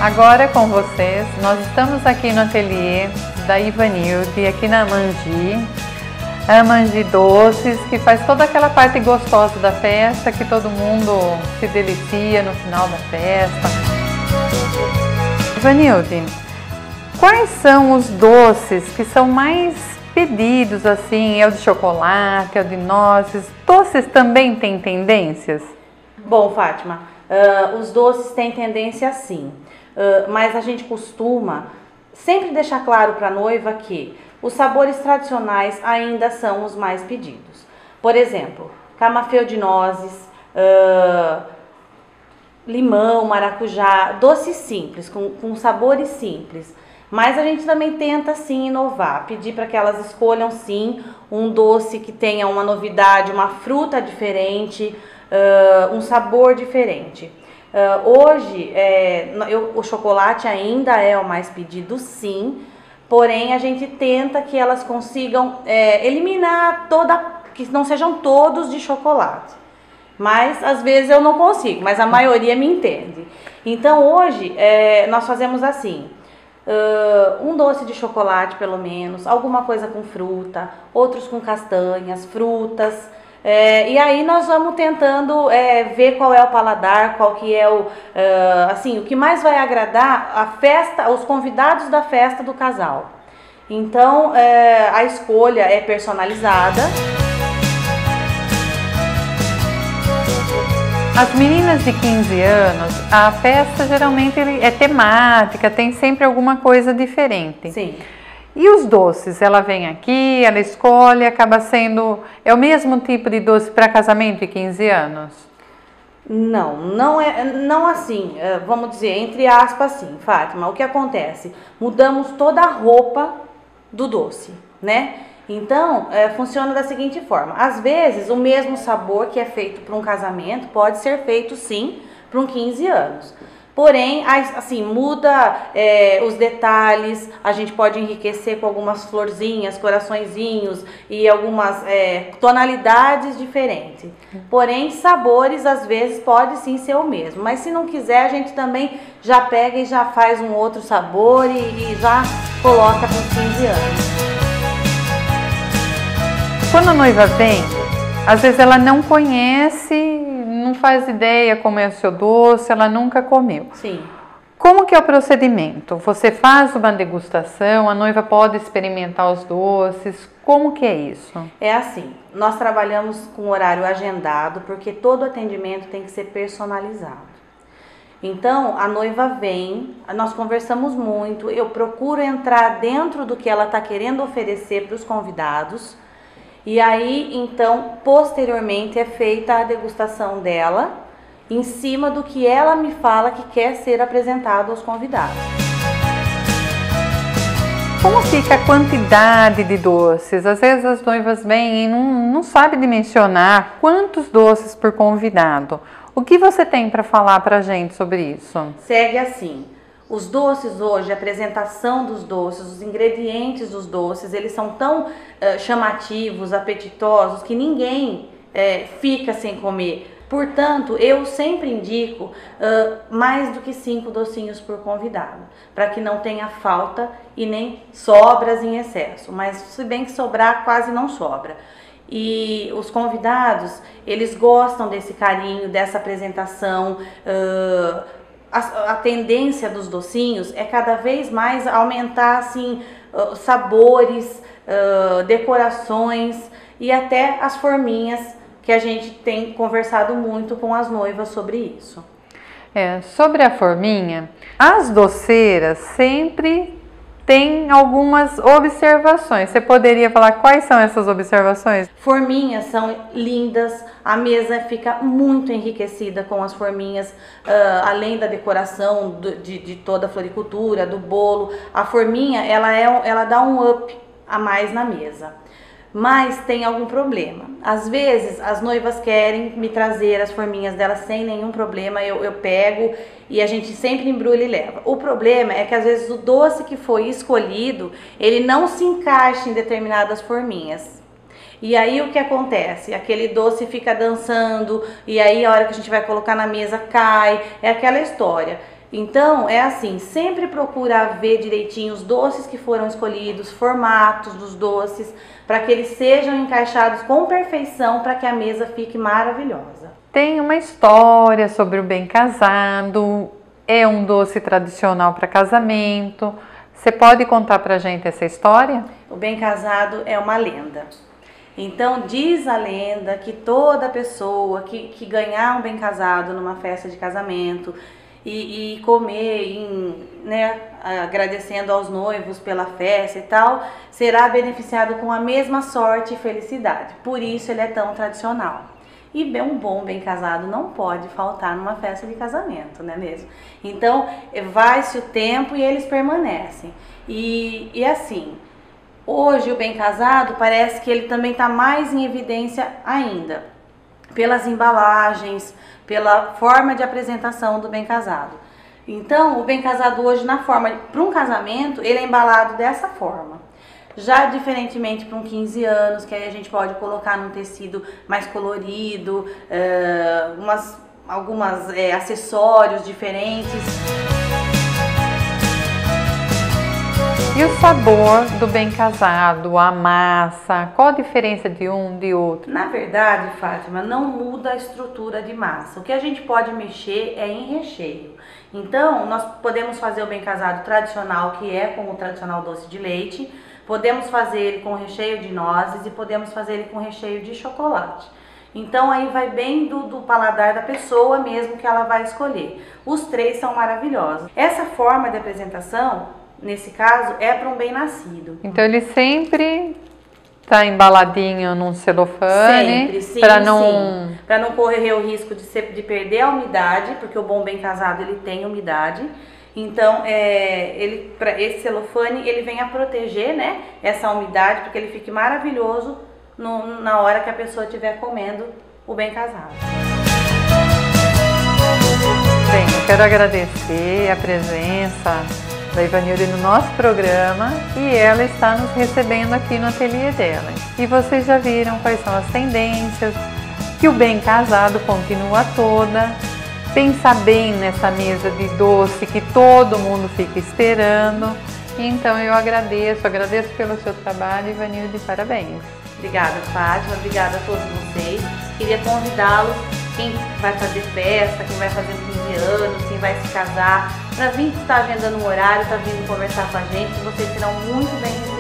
Agora com vocês, nós estamos aqui no ateliê da Ivanilde, aqui na Amangi. A Amangi Doces, que faz toda aquela parte gostosa da festa, que todo mundo se delicia no final da festa. Ivanilde, quais são os doces que são mais pedidos assim? É o de chocolate, é o de nozes? Doces também têm tendências? Bom, Fátima, os doces têm tendência sim, mas a gente costuma sempre deixar claro para a noiva que os sabores tradicionais ainda são os mais pedidos. Por exemplo, camafeu de nozes, limão, maracujá, doces simples, com sabores simples. Mas a gente também tenta sim inovar, pedir para que elas escolham sim um doce que tenha uma novidade, uma fruta diferente, um sabor diferente. Hoje o chocolate ainda é o mais pedido sim, porém a gente tenta que elas consigam eliminar que não sejam todos de chocolate. Mas às vezes eu não consigo, mas a maioria me entende. Então hoje nós fazemos assim, um doce de chocolate pelo menos, alguma coisa com fruta, outros com castanhas, frutas. E aí nós vamos tentando ver qual é o paladar, qual que é o que mais vai agradar a festa, os convidados da festa do casal. Então a escolha é personalizada. As meninas de 15 anos, a festa geralmente é temática, tem sempre alguma coisa diferente. Sim. E os doces? Ela vem aqui, ela escolhe, acaba sendo... É o mesmo tipo de doce para casamento de 15 anos? Não assim, vamos dizer, entre aspas sim, Fátima. O que acontece? Mudamos toda a roupa do doce, né? Então, funciona da seguinte forma. Às vezes, o mesmo sabor que é feito para um casamento pode ser feito sim para um 15 anos. Porém, assim, muda os detalhes, a gente pode enriquecer com algumas florzinhas, coraçõezinhos e algumas tonalidades diferentes. Porém, sabores às vezes pode sim ser o mesmo, mas se não quiser a gente também já pega e já faz um outro sabor e já coloca para os 15 anos. Quando a noiva vem, às vezes ela não conhece, não faz ideia como é o seu doce, ela nunca comeu. Sim. Como que é o procedimento? Você faz uma degustação, a noiva pode experimentar os doces, como que é isso? É assim, nós trabalhamos com horário agendado, porque todo atendimento tem que ser personalizado. Então, a noiva vem, nós conversamos muito, eu procuro entrar dentro do que ela está querendo oferecer para os convidados. E aí, então, posteriormente é feita a degustação dela, em cima do que ela me fala que quer ser apresentado aos convidados. Como fica a quantidade de doces? Às vezes as noivas vêm e não sabem dimensionar quantos doces por convidado. O que você tem para falar para a gente sobre isso? Segue assim. Os doces hoje, a apresentação dos doces, os ingredientes dos doces, eles são tão chamativos, apetitosos, que ninguém fica sem comer. Portanto, eu sempre indico mais do que 5 docinhos por convidado, para que não tenha falta e nem sobras em excesso. Mas se bem que sobrar, quase não sobra. E os convidados, eles gostam desse carinho, dessa apresentação. A tendência dos docinhos é cada vez mais aumentar assim, sabores, decorações e até as forminhas, que a gente tem conversado muito com as noivas sobre isso. Sobre a forminha, as doceiras sempre têm algumas observações. Você poderia falar quais são essas observações? Forminhas são lindas, a mesa fica muito enriquecida com as forminhas, além da decoração de toda a floricultura, do bolo. A forminha, ela dá um up a mais na mesa. Mas tem algum problema. Às vezes as noivas querem me trazer as forminhas delas sem nenhum problema, eu pego e a gente sempre embrulha e leva. O problema é que às vezes o doce que foi escolhido, ele não se encaixa em determinadas forminhas. E aí o que acontece? Aquele doce fica dançando e aí a hora que a gente vai colocar na mesa cai, é aquela história. Então, é assim, sempre procura ver direitinho os doces que foram escolhidos, formatos dos doces, para que eles sejam encaixados com perfeição, para que a mesa fique maravilhosa. Tem uma história sobre o bem casado, é um doce tradicional para casamento. Você pode contar pra gente essa história? O bem casado é uma lenda. Então, diz a lenda que toda pessoa que ganhar um bem casado numa festa de casamento e comer, né, agradecendo aos noivos pela festa e tal, será beneficiado com a mesma sorte e felicidade. Por isso ele é tão tradicional. E um bom bem casado não pode faltar numa festa de casamento, não é mesmo? Então, vai-se o tempo e eles permanecem. E assim, hoje o bem casado parece que ele também está mais em evidência ainda, pelas embalagens, pela forma de apresentação do bem casado. Então, o bem casado hoje, na forma, para um casamento, ele é embalado dessa forma. Já diferentemente para um 15 anos, que aí a gente pode colocar num tecido mais colorido, alguns acessórios diferentes. E o sabor do bem casado, a massa, qual a diferença de um de outro? Na verdade, Fátima, não muda a estrutura de massa. O que a gente pode mexer é em recheio. Então, nós podemos fazer o bem casado tradicional, que é com o tradicional doce de leite, podemos fazer ele com recheio de nozes e podemos fazer ele com recheio de chocolate. Então aí vai bem do paladar da pessoa mesmo que ela vai escolher. Os três são maravilhosos. Essa forma de apresentação, nesse caso, é para um bem nascido. Então ele sempre está embaladinho num celofane, sempre, para não... para não correr o risco de perder a umidade, porque o bom bem casado ele tem umidade. Então, esse celofane ele vem a proteger, né, essa umidade, porque ele fique maravilhoso na hora que a pessoa estiver comendo o bem casado. Bem, eu quero agradecer a presença da Ivanilde no nosso programa e ela está nos recebendo aqui no ateliê dela. E vocês já viram quais são as tendências, que o bem casado continua toda. Pensa bem nessa mesa de doce que todo mundo fica esperando. E então eu agradeço pelo seu trabalho, Ivanilde, parabéns. Obrigada, Fátima, obrigada a todos vocês. Queria convidá-los, quem vai fazer festa, quem vai fazer 15 anos, quem vai se casar, para vir estar agendando um horário, para vir conversar com a gente. Vocês serão muito bem-vindos.